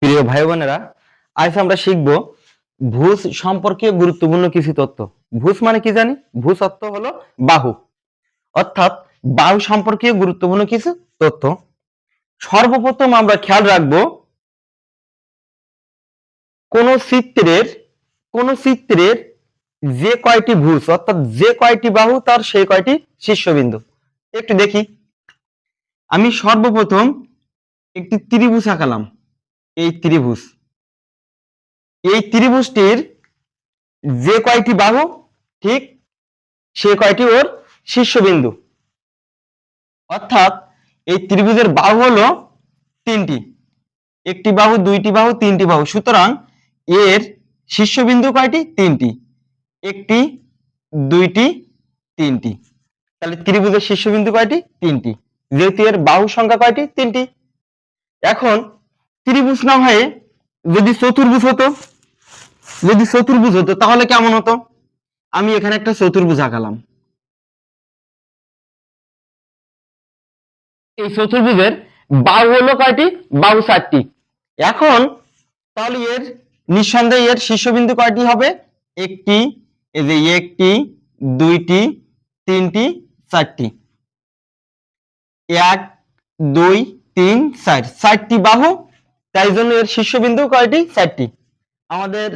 প্রিয় ভাই বোনেরা, আজ আমরা শিখব ভুজ সম্পর্কে গুরুত্বপূর্ণ কিছু তথ্য। ভুজ মানে কি জানি? ভুজ অর্থ হলো বাহু, অর্থাৎ বাহু সম্পর্কে গুরুত্বপূর্ণ কিছু তথ্য। সর্বপ্রথম আমরা খেয়াল রাখবো কোন চিত্রের যে কয়টি ভুজ অর্থাৎ যে কয়টি বাহু তার সেই কয়টি শীর্ষবিন্দু। একটু দেখি, আমি সর্বপ্রথম একটি ত্রিভুজ আঁকালাম। এই ত্রিভুজটির যে কয়টি বাহু ঠিক সে কয়টি ওর শীর্ষবিন্দু, অর্থাৎ এই ত্রিভুজের বাহু হলো তিনটি, একটি বাহু, দুইটি বাহু, তিনটি বাহু। সুতরাং এর শীর্ষবিন্দু কয়টি? তিনটি, একটি, দুইটি, তিনটি। তাহলে ত্রিভুজের শীর্ষবিন্দু কয়টি? তিনটি, যেহেতু এর বাহু সংখ্যা কয়টি? তিনটি। এখন ত্রিভুজ না হয়ে যদি চতুর্ভুজ হতো তাহলে কেমন হতো? আমি এখানে একটা চতুর্ভুজ আঁকালাম। এই চতুর্ভুজের বাহু হলো কয়টি? বাহু চারটি। এখন তাহলে এর নিঃসন্দেহে এর শীর্ষবিন্দু কয়টি হবে? একটি, এই যে একটি, দুইটি, তিনটি, চারটি। এক, দুই, তিন, চার, চারটি বাহু, তাই জন্য এর শীর্ষবিন্দু কয়টি? চারটি। আমাদের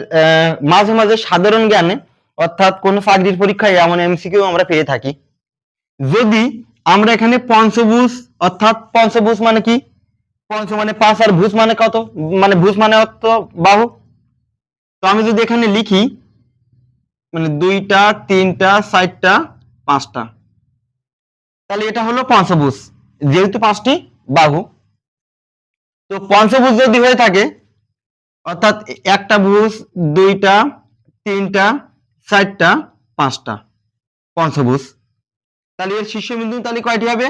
মাঝে মাঝে সাধারণ জ্ঞানে অর্থাৎ কোন চাকরির পরীক্ষায় এমন এমসিকিউ আমরা পেয়ে থাকি, যদি আমরা এখানে পঞ্চভুজ, অর্থাৎ পঞ্চভুজ মানে কি? পঞ্চ মানে পাঁচ, আর ভুজ মানে কত? মানে ভুজ মানে অর্থ বাহু। তো আমি যদি এখানে লিখি মানে দুইটা, তিনটা, চারটা, পাঁচটা, তাহলে এটা হলো পঞ্চভুজ, যেহেতু পাঁচটি বাহু। তো পঞ্চভুজ যদি হয়ে থাকে অর্থাৎ একটা ভুজ, দুইটা, তিনটা, চারটা, পাঁচটা, পঞ্চভুজ। তাহলে এর শীর্ষবিন্দু তাহলে কয়টি হবে?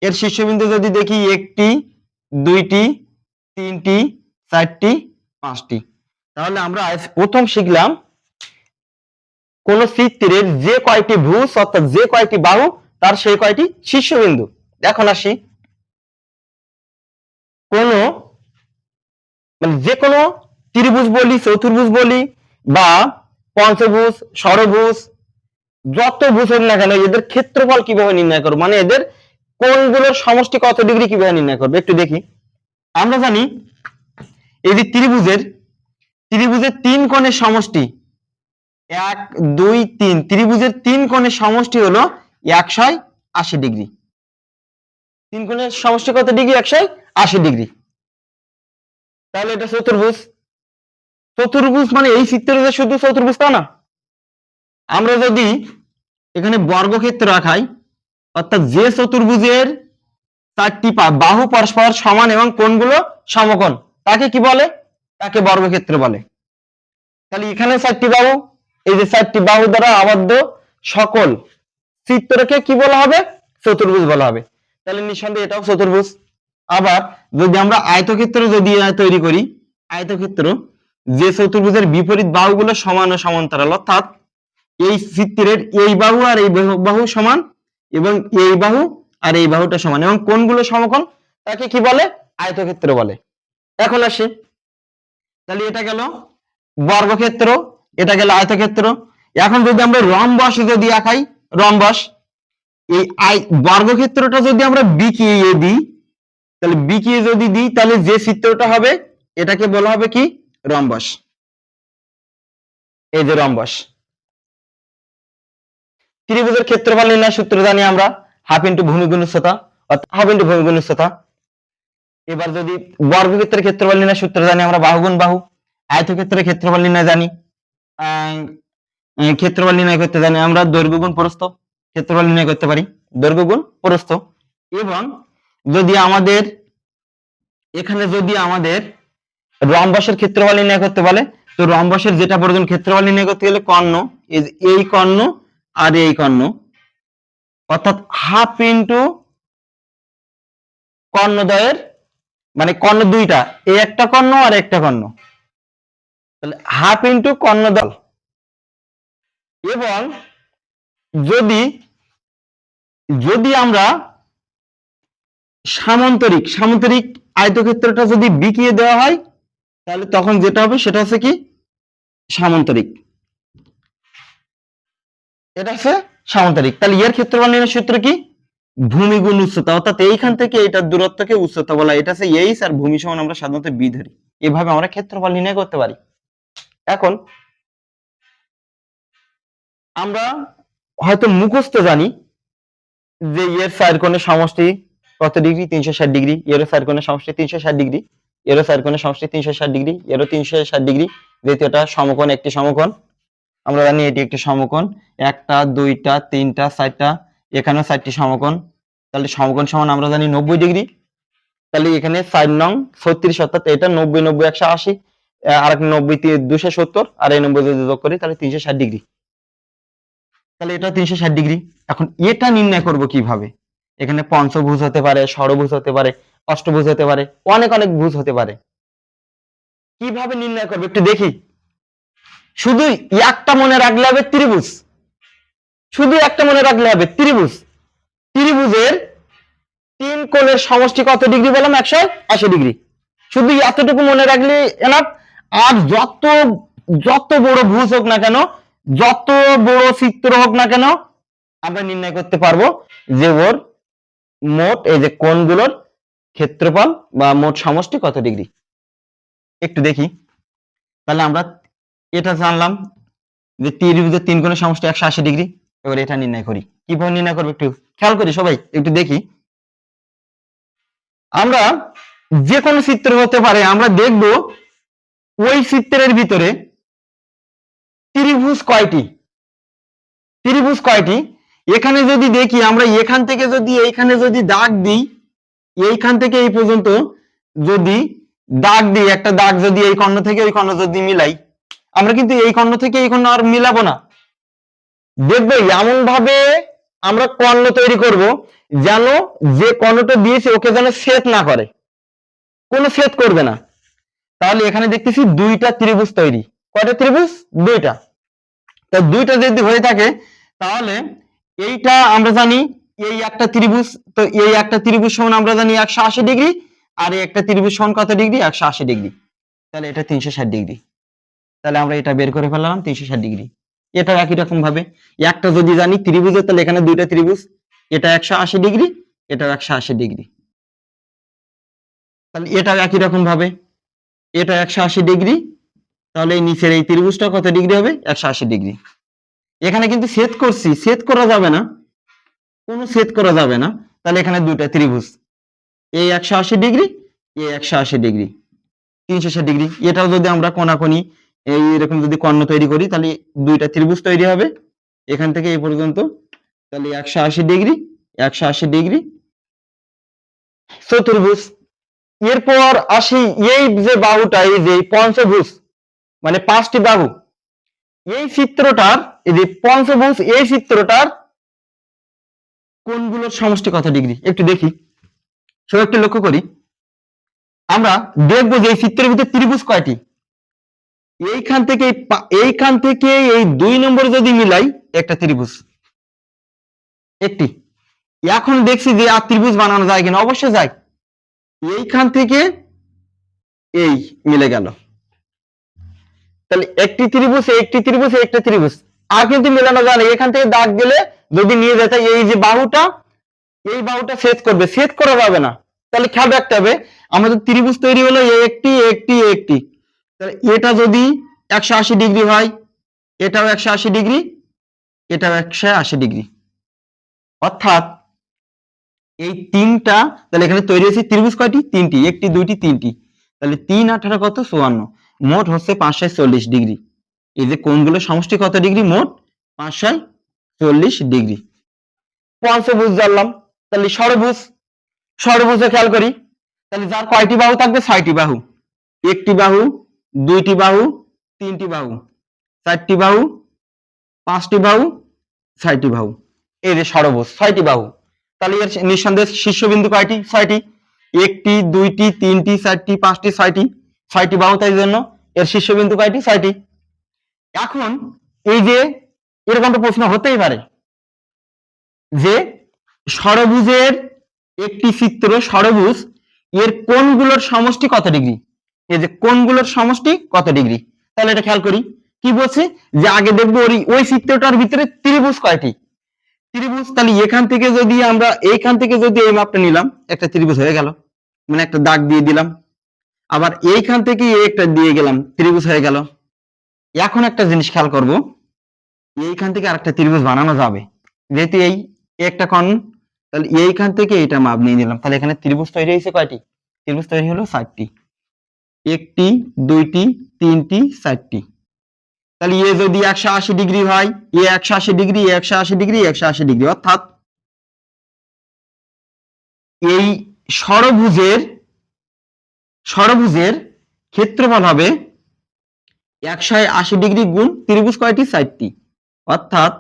এর শীর্ষবিন্দু যদি দেখি একটি, দুইটি, তিনটি, চারটি, পাঁচটি। তাহলে আমরা আজ প্রথম শিখলাম কোন চিত্রের যে কয়টি ভুজ অর্থাৎ যে কয়টি বাহু তার সেই কয়টি শীর্ষবিন্দু। এখন আসি, কোন মানে যে কোনো ত্রিভুজ বলি, চতুর্ভুজ বলি বা পঞ্চভুজ, ষড়ভুজ, যত ভুজ হোক না কেন এদের ক্ষেত্রফল কিভাবে নির্ণয় করবো, মানে এদের কোণগুলোর সমষ্টি কত ডিগ্রি কিভাবে নির্ণয় করবো একটু দেখি। আমরা জানি এই যে ত্রিভুজের তিন কোণের সমষ্টি, এক, দুই, তিন, ত্রিভুজের তিন কোণের সমষ্টি হলো 180 ডিগ্রি। তিন কোণের সমষ্টি কত ডিগ্রি? 180 ডিগ্রি। তাহলে এটা চতুর্ভুজ মানে এই চিত্রে যে শুধু চতুর্ভুজ তা না। আমরা যদি এখানে বর্গক্ষেত্র আঁকাই, অর্থাৎ যে চতুর্ভুজের চারটি বাহু পরস্পর সমান এবং কোণগুলো সমকোণ, তাকে কি বলে? তাকে বর্গক্ষেত্র বলে। তাহলে এখানে চারটি বাহু, এই যে চারটি বাহু দ্বারা আবদ্ধ সকল চিত্রকে কি বলা হবে? চতুর্ভুজ বলা হবে। তাহলে নিঃসন্দেহে এটাও চতুর্ভুজ। আবার যদি আমরা আয়তক্ষেত্র যদি তৈরি করি, আয়তক্ষেত্র যে চতুর্ভুজের বিপরীত বাহুগুলো সমান ও সমান্তরাল, অর্থাৎ এই চিত্রের এই বাহু আর এই বাহু সমান এবং এই বাহু আর এই বাহুটা সমান এবং কোণগুলো সমকোণ, তাকে কি বলে? আয়তক্ষেত্র বলে। এখন আসি, তাহলে এটা গেল বর্গক্ষেত্র, এটা গেল আয়তক্ষেত্র। এখন যদি আমরা রম্বস যদি আঁকাই, রম্বস, এই বর্গক্ষেত্রটা যদি আমরা বিকিয়ে দিই, তাহলে বিকিয়ে যদি দিই তাহলে যে চিত্রটা হবে এটাকে বলা হবে কি? রম্বস। এই যে রম্বস। ত্রিভুজের ক্ষেত্রফল নির্ণয় সূত্র জানি আমরা, হাফ ইন্টু ভূমি গুণ উচ্চতা, অর্থাৎ হাফ ইন্টু ভূমি গুণ উচ্চতা। এবার যদি বর্গক্ষেত্রের ক্ষেত্রফল নির্ণয় সূত্র জানি আমরা, বাহু গুণ বাহু। আয়তক্ষেত্রের ক্ষেত্রফল নির্ণয় জানি, ক্ষেত্রফল নির্ণয় করতে জানি আমরা দৈর্ঘ্য গুণ প্রস্থ, ক্ষেত্রফল নির্ণয় করতে পারি দৈর্ঘ্য গুণ প্রস্থ। এবং যদি আমাদের এখানে যদি আমাদের রম্বসের ক্ষেত্রফল নির্ণয় করতে বলে, তো রম্বসের যেটা প্রয়োজন ক্ষেত্রফল নির্ণয় করতে গেলে কর্ণ, এই কর্ণ আর এই কর্ণ, অর্থাৎ হাফ ইন্টু কর্ণদ্বয়ের, মানে কর্ণ দুইটা, এই একটা কর্ণ আর একটা কর্ণ, তাহলে হাফ ইন্টু কর্ণদ্বয়। এবং যদি যদি আমরা সামান্তরিক আয়তক্ষেত্রটা যদি বিকিয়ে দেওয়া হয় তাহলে তখন যেটা হবে সেটা হচ্ছে কি সামান্তরিক, এটা হচ্ছে সামান্তরিক। তাহলে এর ক্ষেত্রফল নির্ণয়ের সূত্র কি? ভূমি গুণ উচ্চতা, অর্থাৎ এইখান থেকে এটার দূরত্বকে উচ্চতা বলা, এটা হচ্ছে এইচ আর ভূমি সমান আমরা সাধারণত বি ধরি। এভাবে আমরা ক্ষেত্রফল নির্ণয় করতে পারি। এখন আমরা হয়তো মুখস্থ জানি যে এর চার কোণের সমষ্টি কত ডিগ্রি, 360 ডিগ্রি, এর চার কোণের সমষ্টি 360 ডিগ্রি, এর চার কোণের সমষ্টি 360 ডিগ্রি, এরও 360 ডিগ্রি, যেহেতু এটা সমকোণ, একটি সমকোণ, আমরা জানি এটি একটি সমকোণ, একটা দুইটা তিনটা চারটা, এখানেও চারটি সমকোণ, তাহলে সমকোণ সমান আমরা জানি 90 ডিগ্রি। তাহলে এখানে 4 নং 36, অর্থাৎ এটা 90 90 180, আর এক 90 270, আর এই 90 যদি যোগ করি তাহলে 360 ডিগ্রি। তাহলে এটা 360 ডিগ্রি। এখন এটা নির্ণয় করব কিভাবে? এখানে পঞ্চভুজ হতে পারে, ষড়ভুজ হতে পারে, অষ্টভুজ হতে পারে, অনেক অনেক ভুজ হতে পারে। কিভাবে নির্ণয় করবে একটু দেখি। শুধু একটা মনে রাখলে হবে ত্রিভুজ, শুধু একটা মনে রাখলে হবে ত্রিভুজ। ত্রিভুজের তিন কোণের সমষ্টি কত ডিগ্রি বললাম? 180 ডিগ্রি। শুধু এতটুকু মনে রাখলে এনাফ। আর যত যত বড় ভুজ হোক না কেন, যত বড় চিত্র হোক না কেন, আমরা নির্ণয় করতে পারবো যে ওর মোট এই যে কোণগুলোর ক্ষেত্রফল বা মোট সমষ্টি কত ডিগ্রি। একটু দেখি। তাহলে আমরা এটা জানলাম যে ত্রিভুজের তিন কোণের সমষ্টি 180 ডিগ্রি। এবার এটা নির্ণয় করি। কিভাবে নির্ণয় করবো একটু খেয়াল করি সবাই, একটু দেখি। আমরা যে কোনো চিত্র হতে পারে, আমরা দেখব ওই চিত্রের ভিতরে ত্রিভুজ কয়টি, ত্রিভুজ কয়টি। এখানে যদি দেখি আমরা, এখান থেকে যদি এইখানে যদি দাগ দিই, এইখান থেকে এই পর্যন্ত যদি দাগ দিই, একটা দাগ যদি এই কর্ণ থেকে ওই কর্ণ যদি মিলাই, আমরা কিন্তু এই কর্ণ থেকে এই কর্ণ আর মিলাবো না। দেখবো এমন ভাবে আমরা কর্ণ তৈরি করব যেন যে কর্ণটা দিয়েছে ওকে যেন ছেদ না করে, কোনো ছেদ করবে না। তাহলে এখানে দেখতেছি দুইটা ত্রিভুজ তৈরি। কয়টা ত্রিভুজ? দুইটা। তা দুইটা যদি হয়ে থাকে তাহলে এইটা আমরা জানি এই একটা ত্রিভুজ, তো এই একটা ত্রিভুজ সমান আমরা জানি 180 ডিগ্রি, আর এই একটা ত্রিভুজ সমান কত ডিগ্রি? 180 ডিগ্রি। তাহলে এটা 360 ডিগ্রি। তাহলে আমরা এটা বের করে ফেললাম 360 ডিগ্রি। এটা একই রকম ভাবে একটা যদি জানি ত্রিভুজের, তাহলে এখানে দুইটা ত্রিভুজ, এটা 180 ডিগ্রি, এটা 180 ডিগ্রি। তাহলে এটা একই রকম ভাবে এটা 180 ডিগ্রি, তাহলে এই নিচের এই ত্রিভুজটা কত ডিগ্রি হবে? 180 ডিগ্রি। এখানে কিন্তু ছেদ করছি, ছেদ করা যাবে না, কোনো ছেদ করা যাবে না। তাহলে এখানে দুইটা ত্রিভুজ, এই 180 ডিগ্রি, এই 180 ডিগ্রি, 360 ডিগ্রি। এটাও যদি আমরা কোণাকোণি এইরকম যদি কর্ণ তৈরি করি, তাহলে দুইটা ত্রিভুজ তৈরি হবে এখান থেকে এই পর্যন্ত। তাহলে 180 ডিগ্রি, 180 ডিগ্রি, চতুর্ভুজ। এরপর আসি এই যে বাহুটা, এই যে পঞ্চভুজ, মানে 5টি বাহু, এই চিত্রটার, এই যে পঞ্চভুজ, এই চিত্রটার কোণগুলোর সমষ্টি কত ডিগ্রি একটু দেখি। সব একটু লক্ষ্য করি। আমরা দেখবো যে এই চিত্রের ভিতরে ত্রিভুজ কয়টি। এইখান থেকে এইখান থেকে এই 2 নম্বর যদি মিলাই, একটা ত্রিভুজ, একটি। এখন দেখছি যে আর ত্রিভুজ বানানো যায় কিনা, অবশ্যই যায়। এইখান থেকে এই মিলে গেল, তাহলে একটি ত্রিভুজ, একটি ত্রিভুজ, একটা ত্রিভুজ। আর কিন্তু মেলানো যায় না। এখান থেকে দাগ গেলে যদি নিয়ে যেতে, এই যে বাহুটা, এই বাহুটা ছেদ করবে, ছেদ করা যাবে না। তাহলে খেয়াল রাখতে হবে, আমাদের ত্রিভুজ তৈরি হলো একটি একটি একটি। তাহলে এটা যদি 180 ডিগ্রি হয়, এটাও 180 ডিগ্রি, এটাও 180 ডিগ্রি, অর্থাৎ এই তিনটা। তাহলে এখানে তৈরি হয়েছে ত্রিভুজ কয়টি? তিনটি, একটি দুইটি তিনটি। তাহলে 3 18 কত? 54, মোট হচ্ছে 540 ডিগ্রি। এই যে কোণগুলো সমষ্টি কত ডিগ্রি? মোট 540 ডিগ্রি। পঞ্চভুজ জানলাম। তাহলে ষড়ভুজ, ষড়ভুজে খেয়াল করি। তাহলে যার কয়টি বাহু থাকবে? 6টি বাহু। একটি বাহু, দুইটি বাহু, তিনটি বাহু, চারটি বাহু, 5টি বাহু, 6টি বাহু। এই যে ষড়ভুজ, 6টি বাহু। তাহলে এর নিঃসন্দেহে শীর্ষবিন্দু কয়টি? 6টি। একটি দুইটি তিনটি চারটি পাঁচটি 6টি, 6টি বাহু, তাই জন্য এর শীর্ষবিন্দু কয়টি? 6টি। এখন এই যে এরকম একটা প্রশ্ন হতেই পারে যে ষড়ভুজের একটি চিত্র, ষড়ভুজ, এর কোণগুলোর সমষ্টি কত ডিগ্রি? এই যে কোণগুলোর সমষ্টি কত ডিগ্রি। তাহলে এটা খেয়াল করি, কি বলছে যে আগে দেখবো ওই চিত্রটার ভিতরে ত্রিভুজ কয়টি, ত্রিভুজ। তাহলে এখান থেকে যদি আমরা এইখান থেকে যদি এই মাপটা নিলাম, একটা ত্রিভুজ হয়ে গেল, মানে একটা দাগ দিয়ে দিলাম। আবার এইখান থেকে একটা দিয়ে গেলাম, ত্রিভুজ হয়ে গেল। এখন একটা জিনিস খেয়াল করব, এইখান থেকে আরেকটা ত্রিভুজ বানানো যাবে, যেহেতু এই একটা কোণ, তাহলে এইখান থেকে এটা মাপ নিয়ে নিলাম। তাহলে এখানে ত্রিভুজ তৈরি হয়েছে কয়টি, ত্রিভুজ তৈরি হলো 4টি, একটি, দুইটি, তিনটি, 4টি। তাহলে এ যদি 180 ডিগ্রি হয়, এ 180 ডিগ্রি, 180 ডিগ্রি, 180 ডিগ্রি, অর্থাৎ এই ষড়ভুজের ক্ষেত্রফল হবে 180 ডিগ্রি গুণ ত্রিভুজ কয়টি, 4টি, অর্থাৎ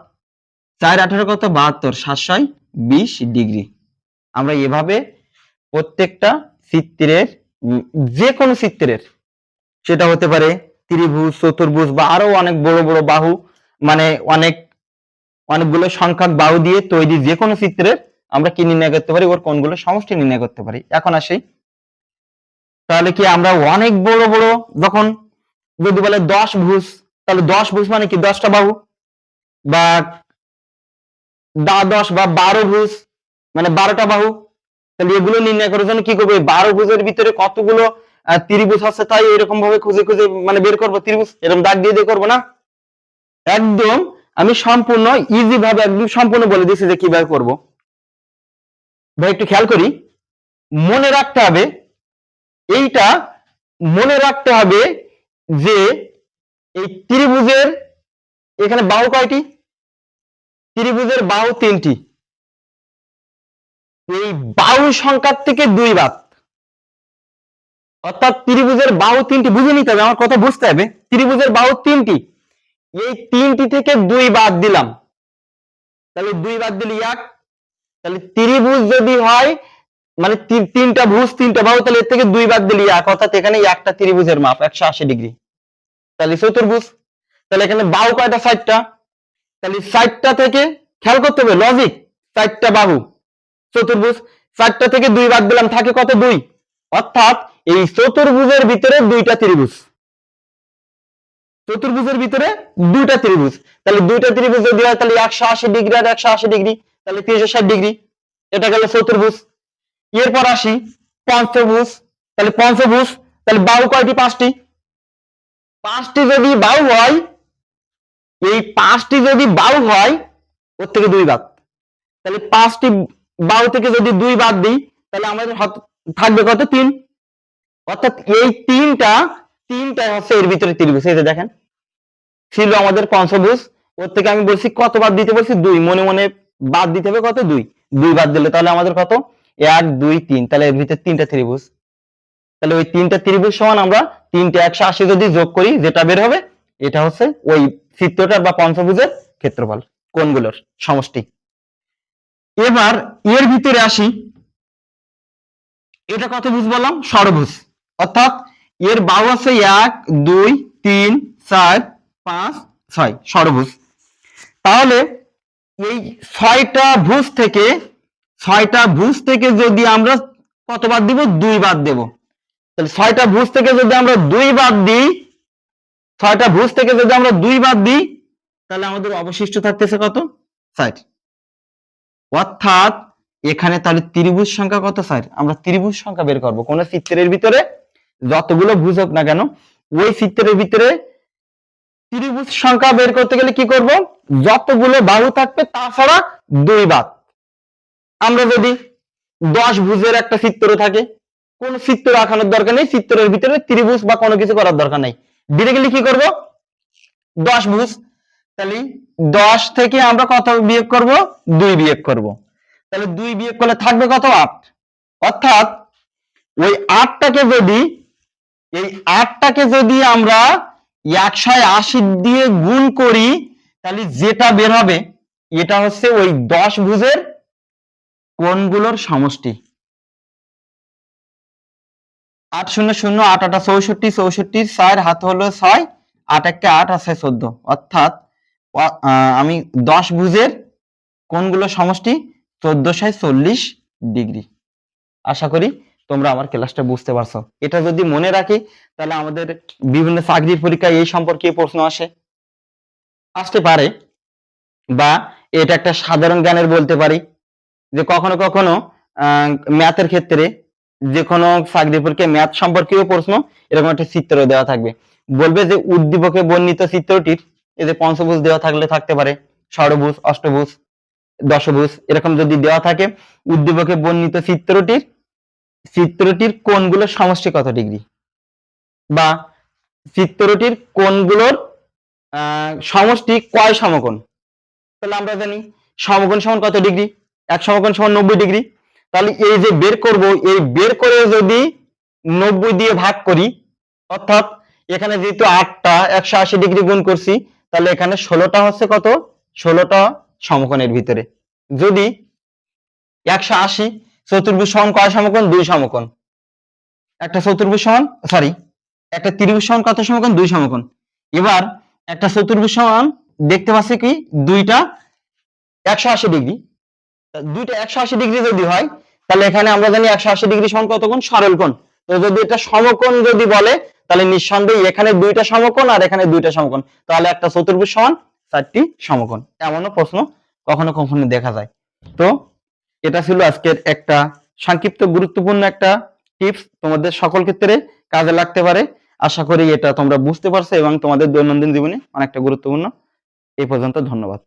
4 18 কত 72, 720 ডিগ্রি। আমরা এভাবে প্রত্যেকটা চিত্রের, যে কোনো চিত্রের, সেটা হতে পারে ত্রিভুজ, চতুর্ভুজ বা আরো অনেক বড় বড় বাহু, মানে অনেকগুলো সংখ্যক বাহু দিয়ে তৈরি যে কোনো চিত্রের আমরা কি নির্ণয় করতে পারি, ওর কোণগুলো সমষ্টি নির্ণয় করতে পারি। এখন আসি, তাহলে কি আমরা অনেক বড় বড়, যখন যদি বলে 10 ভুজ, তাহলে 10 ভুজ মানে কি 10টা বাহু, বা 10 বা 12 ভুজ মানে 12টা বাহু। তাহলে এগুলো নির্ণয় করার জন্য কি করবো, 12 ভুজের ভিতরে কতগুলো ত্রিভুজ আছে, তাই এরকম ভাবে খুঁজে খুঁজে মানে বের করবো ত্রিভুজ, এরকম দাগ দিয়ে দিয়ে করবো না। একদম আমি সম্পূর্ণ ইজি ভাবে একদম সম্পূর্ণ বলে দিচ্ছি যে কিভাবে করব। ভাই একটু খেয়াল করি, মনে রাখতে হবে, এইটা মনে রাখতে হবে যে এই ত্রিভুজের এখানে বাহু কয়টি, ত্রিভুজের বাহু 3টি, এই বাহু সংখ্যার থেকে 2 বাদ, অর্থাৎ ত্রিভুজের বাহু 3টি, বুঝে নিতে হবে, আমার কথা বুঝতে হবে। ত্রিভুজের বাহু 3টি, এই 3টি থেকে 2 বাদ দিলাম, তাহলে 2 বাদ দিলে 1। তাহলে ত্রিভুজ যদি হয় মানে 3টা ভুজ 3টা বাহু, তাহলে এর থেকে 2 বাদ দিলে 1, অর্থাৎ এখানে একটা ত্রিভুজের মাপ 180 ডিগ্রি। তাহলে চতুর্ভুজ, তাহলে এখানে বাহু কয়টা, 4টা, তাহলে 4টা থেকে খেয়াল করতে হবে লজিক, 4টা বাহু চতুর্ভুজ, 4টা থেকে 2 বাদ দিলাম, থাকে কত, 2, অর্থাৎ এই চতুর্ভুজের ভিতরে 2টা ত্রিভুজ, চতুর্ভুজের ভিতরে 2টা ত্রিভুজ। তাহলে 2টা ত্রিভুজ যদি হয় তাহলে 180 ডিগ্রি আর 180 ডিগ্রি, তাহলে 360 ডিগ্রি, এটা গেল চতুর্ভুজ। এরপর আসি পঞ্চভুজ, তাহলে পঞ্চভুজ, তাহলে বাহু কয়টি, 5টি, 5টি যদি বাহু হয়, এই 5টি যদি বাহু হয় ওর থেকে 2 বাদ, তাহলে 5টি বাহু থেকে যদি 2 বাদ দিই, তাহলে আমাদের থাকবে কত, 3, অর্থাৎ এই তিনটা হচ্ছে এর ভিতরে ত্রিভুজ। এই যে দেখেন, ছিল আমাদের পঞ্চভুজ, ওর থেকে আমি বলছি কত বাদ দিতে বলছি, 2, মনে মনে বাদ দিতে হবে কত, 2 বাদ দিলে তাহলে আমাদের কত, 1 2 3, তাহলে এর ভিতরে 3টা ত্রিভুজ। তাহলে ওই 3টা ত্রিভুজ সমান আমরা 3টে 180 যদি যোগ করি, যেটা বের হবে এটা হচ্ছে ওই চিত্রটার বা পঞ্চভুজের ক্ষেত্রফল, কোণগুলোর সমষ্টি। এবার এর ভিতরে আসি, এটা কত ভুজ বললাম, ষড়ভুজ, অর্থাৎ এর বাহু আছে 1 2 3 4 5 6, ষড়ভুজ। তাহলে এই 6টা ভুজ থেকে যদি আমরা কত বাদ দিব, 2 বাদ দেব। তাহলে 6টা ভুজ থেকে যদি আমরা 2 বাদ দিই, 6টা ভুজ থেকে যদি আমরা 2 বাদ দিই, তাহলে আমাদের অবশিষ্ট থাকতেছে কত, 4। অর্থাৎ এখানে তাহলে ত্রিভুজ সংখ্যা কত, 4। আমরা ত্রিভুজ সংখ্যা বের করব, কোন চিত্রের ভিতরে যতগুলো ভুজ হোক না কেন, ওই চিত্রের ভিতরে ত্রিভুজ সংখ্যা বের করতে গেলে কি করব, যতগুলো বাহু থাকবে তাছাড়া 2 বাদ। আমরা যদি 10 ভুজের একটা চিত্র থাকে, কোন চিত্র আঁকানোর দরকার নেই, চিত্রের ভিতরে ত্রিভুজ বা কোনো কিছু করার দরকার নেই, ডিরেক্টলি কি করব, 10 ভুজ, তাহলে 10 থেকে আমরা কত বিয়োগ করব, 2 বিয়োগ করব। তাহলে 2 বিয়োগ করলে থাকবে কত, 8। অর্থাৎ ওই 8টাকে যদি আমরা 180 দিয়ে গুণ করি, তাহলে যেটা বের হবে এটা হচ্ছে ওই 10 ভুজের কোণগুলোর সমষ্টি। 8 0 0 8 8 64 64, 4 হাত হলো 6, 8 1 8 আছে 14, অর্থাৎ আমি 10 ভুজের কোণগুলোর সমষ্টি 1440 ডিগ্রি। আশা করি তোমরা আমার ক্লাসটা বুঝতে পারছো। এটা যদি মনে রাখি তাহলে আমাদের বিভিন্ন চাকরির পরীক্ষায় এই সম্পর্কে প্রশ্ন আসতে পারে, বা এটা একটা সাধারণ জ্ঞানের বলতে পারি যে কখনো কখনো ম্যাথের ক্ষেত্রে যে কোনো চাকরির পরীক্ষায় ম্যাথ সম্পর্কীয় প্রশ্ন এরকম একটা চিত্র দেওয়া থাকবে, বলবে যে উদ্দীপকে বর্ণিত চিত্রটির এই যে পঞ্চভুজ দেওয়া থাকলে থাকতে পারে, ষড়ভুজ, অষ্টভুজ, দশভুজ এরকম যদি দেওয়া থাকে, উদ্দীপকে বর্ণিত চিত্রটির কোণগুলোর সমষ্টি কত ডিগ্রি, বা চিত্রটির কোণগুলোর সমষ্টি কয় সমকোণ। তাহলে আমরা জানি সমকোণ সমান কত ডিগ্রি, এক সমকোণ সমান 90 ডিগ্রি। তাহলে এই যে বের করব, এই বের করে যদি 90 দিয়ে ভাগ করি, অর্থাৎ এখানে যেহেতু 8টা 180 ডিগ্রি গুণ করছি, তাহলে এখানে 16টা হচ্ছে কত, 16টা সমকোণের ভিতরে। যদি 180 চতুর্ভুজ সমান কয় সমকোণ, 2 সমকোণ। একটা চতুর্ভুজ সমান, সরি, একটা ত্রিভুজ সমান কত সমকোণ, 2 সমকোণ। এবার একটা চতুর্ভুজ সমান দেখতে পাচ্ছি কি দুইটা 180 ডিগ্রি, দুইটা 180 ডিগ্রি যদি হয় তাহলে এখানে আমরা জানি 180 ডিগ্রি সমান কত কোণ, সরল কোণ। তো যদি এটা সমকোণ যদি বলে তাহলে নিঃসন্দেহে এখানে দুইটা সমকোণ আর এখানে দুইটা সমকোণ, তাহলে একটা চতুর্ভুজ সমান 4টি সমকোণ। এমনও প্রশ্ন কখনো কখনো দেখা যায়। তো এটা ছিল আজকের একটা সংক্ষিপ্ত গুরুত্বপূর্ণ একটা টিপস, তোমাদের সকল ক্ষেত্রে কাজে লাগতে পারে। আশা করি এটা তোমরা বুঝতে পারছো এবং তোমাদের দৈনন্দিন জীবনে অনেকটা গুরুত্বপূর্ণ। এই পর্যন্ত, ধন্যবাদ।